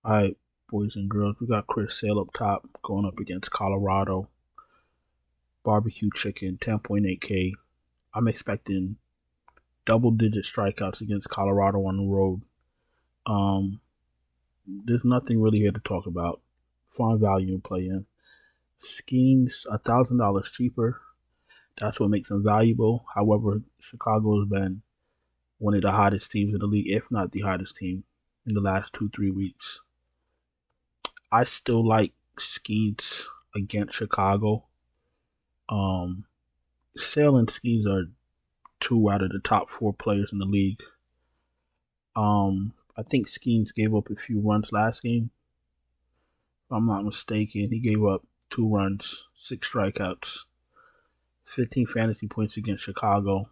All right, boys and girls, we got Chris Sale up top going up against Colorado. Barbecue chicken, 10.8K. I'm expecting double-digit strikeouts against Colorado on the road. Um, there's nothing really here to talk about. Farm value and play in. Skeens, $1,000 cheaper. That's what makes them valuable. However, Chicago has been one of the hottest teams in the league, if not the hottest team, in the last 2-3 weeks. I still like Skeens against Chicago. Sale and Skeens are two out of the top 4 players in the league. I think Skeens gave up a few runs last game. If I'm not mistaken, he gave up 2 runs, 6 strikeouts, 15 fantasy points against Chicago.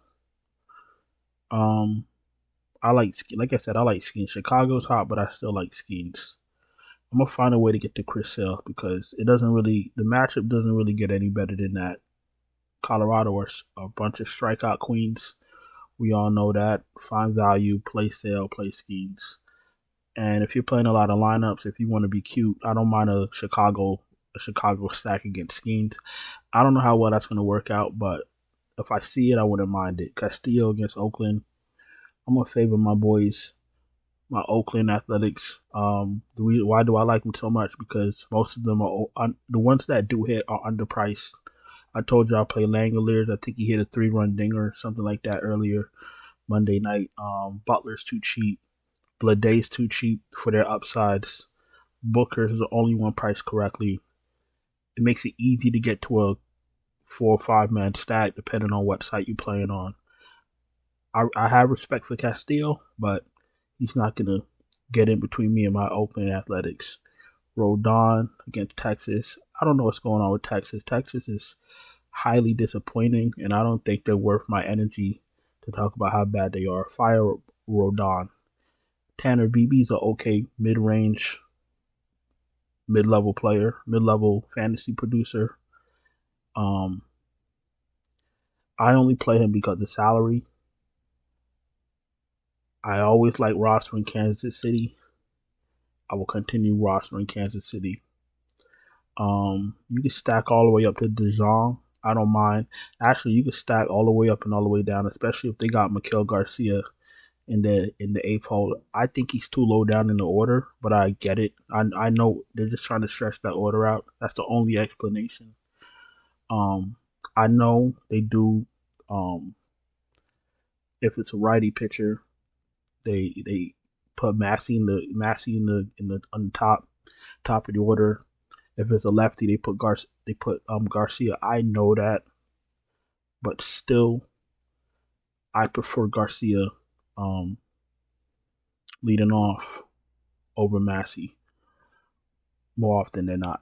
I like I said, I like Skeens. Chicago's hot, but I still like Skeens. I'm gonna find a way to get to Chris Sale because the matchup doesn't really get any better than that. Colorado are a bunch of strikeout queens. We all know that. Find value, play Sale, play Skeens. And if you're playing a lot of lineups, if you want to be cute, I don't mind a Chicago stack against Skeens. I don't know how well that's going to work out, but if I see it, I wouldn't mind it. Castillo against Oakland. I'm going to favor my boys, my Oakland Athletics. Why do I like them so much? Because most of them are the ones that do hit are underpriced. I told you I play Langoliers. I think he hit a 3-run dinger, something like that earlier Monday night. Butler's too cheap. Bladay's too cheap for their upsides. Booker's is the only one priced correctly. It makes it easy to get to a 4 or 5 man stack depending on what site you're playing on. I have respect for Castillo, but he's not gonna get in between me and my Oakland Athletics. Rodon against Texas. I don't know what's going on with Texas. Texas is highly disappointing, and I don't think they're worth my energy to talk about how bad they are. Fire Rodon. Tanner Beebe's an okay mid-range, mid-level player, mid-level fantasy producer. Um, I only play him because of salary. I always like rostering Kansas City. I will continue rostering Kansas City. You can stack all the way up to Dijon. I don't mind. Actually, you can stack all the way up and all the way down, especially if they got Miguel Garcia in the 8th hole. I think he's too low down in the order, but I get it. I know they're just trying to stretch that order out. That's the only explanation. I know they do. If it's a righty pitcher, they put Massey on the top of the order. If it's a lefty, they put Garcia. I know that, but still, I prefer Garcia leading off over Massey more often than not.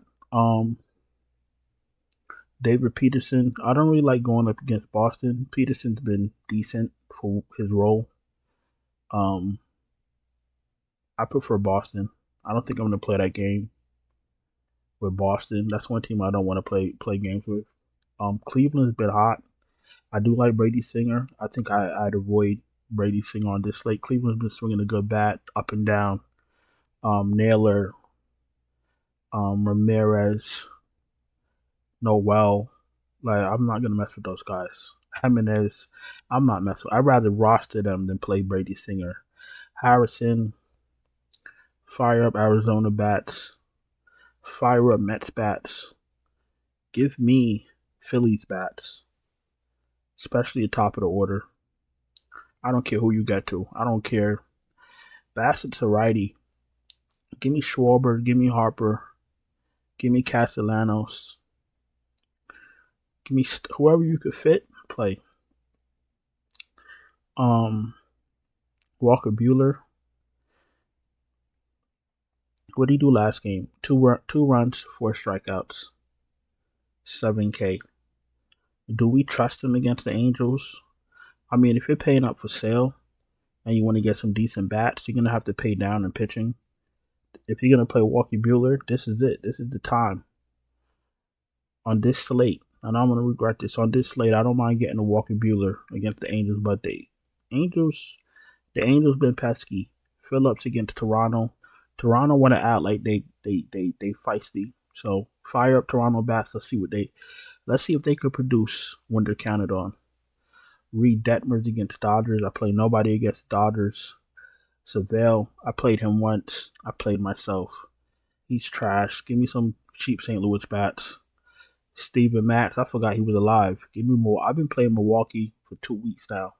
David Peterson, I don't really like going up against Boston. Peterson's been decent for his role. I prefer Boston. I don't think I'm going to play that game with Boston. That's one team I don't want to play games with. Cleveland's been hot. I do like Brady Singer. I think I'd avoid Brady Singer on this slate. Cleveland's been swinging a good bat up and down. Naylor, Ramirez, Noel. Like, I'm not gonna mess with those guys. Jimenez, I'm not messing with. I'd rather roster them than play Brady Singer. Harrison, fire up Arizona bats. Fire up Mets bats. Give me Phillies bats. Especially the top of the order. I don't care who you get to. I don't care. Bassett's a righty. Give me Schwarber. Give me Harper. Give me Castellanos. Give me whoever you could fit. Play. Walker Buehler. What did he do last game? Two runs, 4 strikeouts, 7K. Do we trust him against the Angels? I mean, if you're paying up for Sale and you want to get some decent bats, you're gonna have to pay down in pitching. If you're gonna play Walker Buehler, this is it. This is the time. On this slate, and I'm gonna regret this. On this slate, I don't mind getting a Walker Buehler against the Angels, but the Angels been pesky. Phillips against Toronto. Toronto want to act like they feisty. So fire up Toronto bats. Let's see if they could produce when they're counted on. Reed Detmers against Dodgers. I play nobody against Dodgers. Savale, I played him once. I played myself. He's trash. Give me some cheap St. Louis bats. Steven Matz, I forgot he was alive. Give me more. I've been playing Milwaukee for 2 weeks now,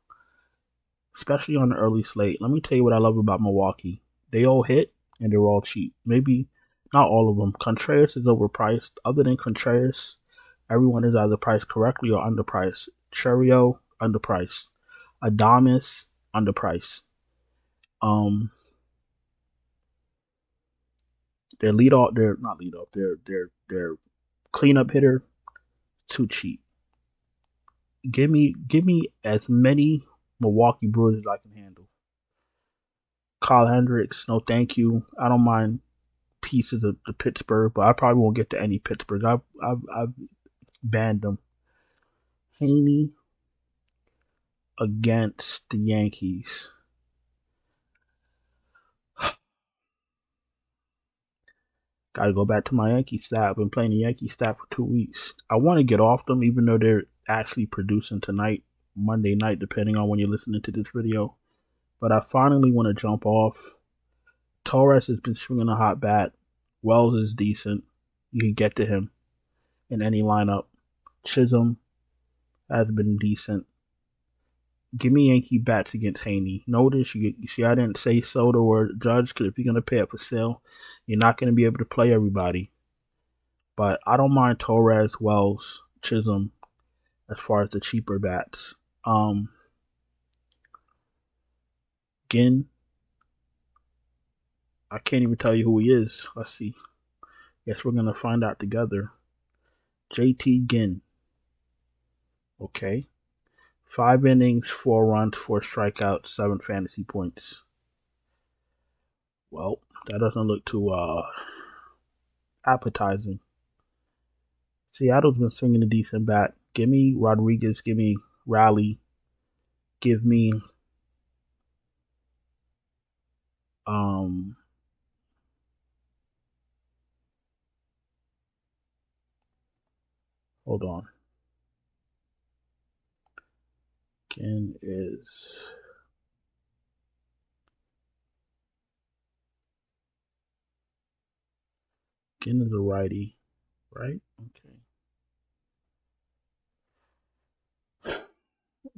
especially on the early slate. Let me tell you what I love about Milwaukee. They all hit and they're all cheap. Maybe not all of them. Contreras is overpriced. Other than Contreras, everyone is either priced correctly or underpriced. Cherio, underpriced. Adames, underpriced. Their lead off, they're not lead off. Their cleanup hitter, too cheap. Give me as many Milwaukee Brewers as I can handle. Kyle Hendricks, no thank you. I don't mind pieces of the Pittsburgh, but I probably won't get to any Pittsburgh. I've banned them. Haney against the Yankees. Gotta go back to my Yankee staff. I've been playing the Yankee staff for 2 weeks. I want to get off them, even though they're actually producing tonight, Monday night, depending on when you're listening to this video. But I finally want to jump off. Torres has been swinging a hot bat. Wells is decent. You can get to him in any lineup. Chisholm has been decent. Give me Yankee bats against Haney. Notice, you see, I didn't say Soto or Judge, because if you're going to pay up for sale, you're not going to be able to play everybody. But I don't mind Torres, Wells, Chisholm as far as the cheaper bats. Ginn, I can't even tell you who he is. Let's see. Guess we're going to find out together. JT Ginn. Okay. 5 innings, 4 runs, 4 strikeouts, 7 fantasy points. Well, that doesn't look too appetizing. Seattle's been swinging a decent bat. Give me Rodriguez. Give me Raleigh. Give me hold on. Ginn is a righty, right? Okay.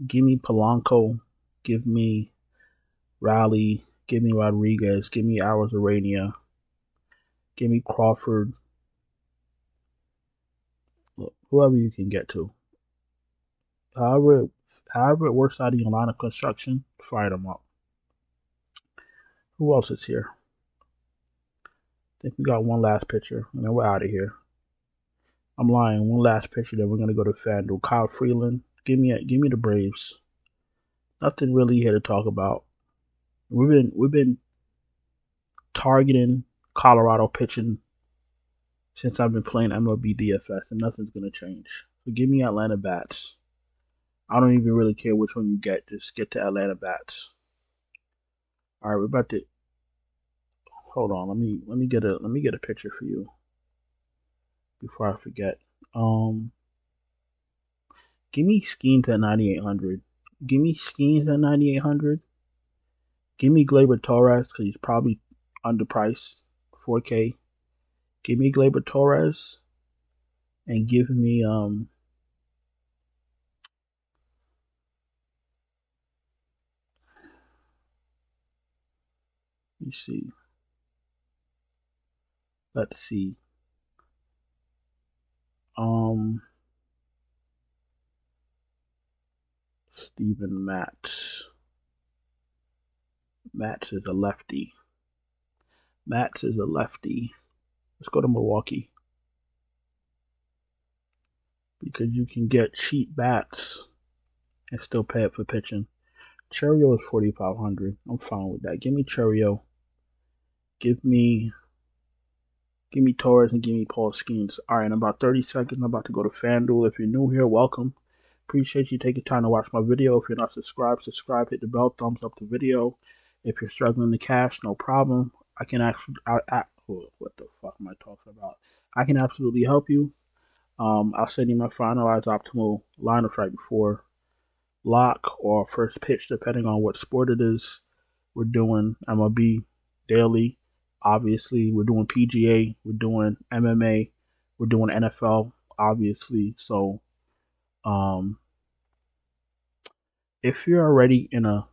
Give me Polanco. Give me Raleigh. Give me Rodriguez. Give me Arozarena. Give me Crawford. Look, whoever you can get to. However it works out of your line of construction, fire them up. Who else is here? I think we got one last pitcher, and then we're out of here. I'm lying. One last pitcher, then we're gonna go to FanDuel. Kyle Freeland. Give me the Braves. Nothing really here to talk about. We've been targeting Colorado pitching since I've been playing MLB DFS, and nothing's gonna change. So give me Atlanta bats. I don't even really care which one you get. Just get to Atlanta bats. All right, we're about to. Hold on. Let me get a picture for you before I forget. Give me Skeens at 9,800. Give me Skeens at 9,800. Give me Gleyber Torres because he's probably underpriced, 4K. Give me Gleyber Torres, and give me let me see. Let's see. Steven Matz. Matz is a lefty. Let's go to Milwaukee. Because you can get cheap bats and still pay it for pitching. Cherio is 4,500. I'm fine with that. Give me Cherio. Give me Torres and give me Paul Skeens. All right, in about 30 seconds, I'm about to go to FanDuel. If you're new here, welcome. Appreciate you taking time to watch my video. If you're not subscribed, subscribe, hit the bell, thumbs up the video. If you're struggling to cash, no problem. I can actually, what the fuck am I talking about? I can absolutely help you. I'll send you my finalized optimal lineups right before lock or first pitch, depending on what sport it is. We're doing MLB daily. Obviously, we're doing PGA. We're doing MMA. We're doing NFL. Obviously, so um, if you're already in a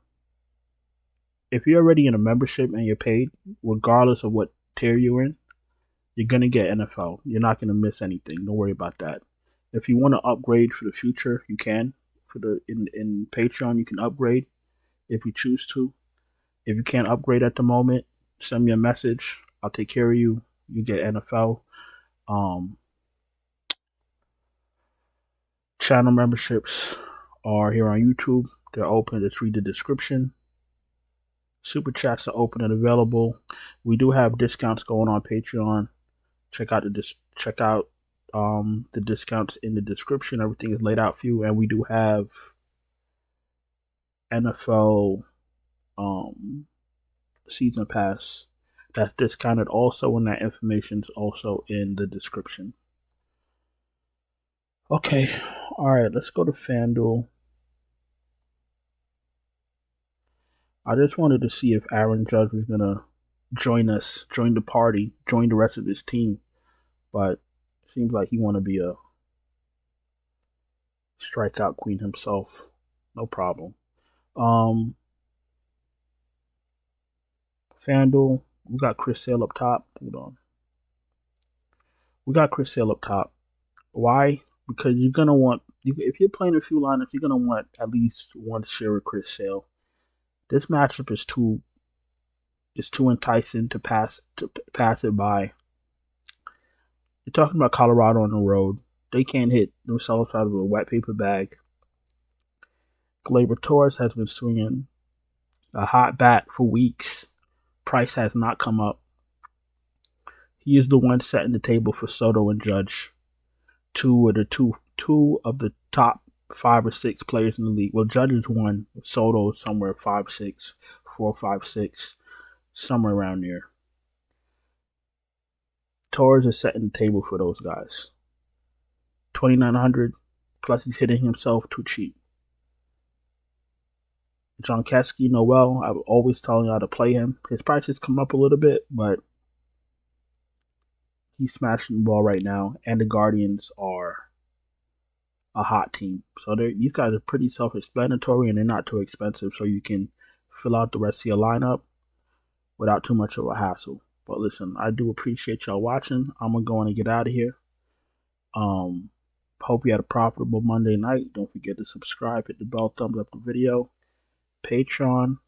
membership and you're paid, regardless of what tier you're in, you're gonna get NFL. You're not gonna miss anything. Don't worry about that. If you want to upgrade for the future, you can. For the in Patreon, you can upgrade if you choose to. If you can't upgrade at the moment, send me a message. I'll take care of you. You get NFL. Channel memberships are here on YouTube. They're open. Just read the description. Super chats are open and available. We do have discounts going on Patreon. Check out the discounts in the description. Everything is laid out for you, and we do have NFL season pass that's discounted also, and that information is also in the description. Okay, all right, let's go to FanDuel. I just wanted to see if Aaron Judge was gonna join us, join the party, join the rest of his team, but it seems like he want to be a strikeout queen himself. No problem. FanDuel, we got Chris Sale up top. Hold on. We got Chris Sale up top. Why? Because you're gonna want, if you're playing a few lineups, you're gonna want at least one share of Chris Sale. This matchup is too enticing to pass it by. You're talking about Colorado on the road. They can't hit themselves out of a wet paper bag. Gleyber Torres has been swinging a hot bat for weeks. Price has not come up. He is the one setting the table for Soto and Judge. Two of the top 5 or 6 players in the league. Well, Judge is one. Soto is somewhere 5'6", 4, 5, 6, somewhere around there. Torres is setting the table for those guys. 2,900 plus he's hitting himself too cheap. John Kesky, Noel, I'm always telling y'all to play him. His price has come up a little bit, but he's smashing the ball right now, and the Guardians are a hot team. So these guys are pretty self-explanatory, and they're not too expensive, so you can fill out the rest of your lineup without too much of a hassle. But listen, I do appreciate y'all watching. I'm going to go on and get out of here. Hope you had a profitable Monday night. Don't forget to subscribe, hit the bell, thumbs up the video. Patreon,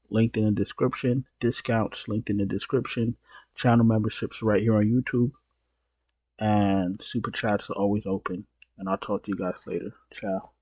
linked in the description. Discounts, linked in the description. Channel memberships right here on YouTube. And super chats are always open. And I'll talk to you guys later. Ciao.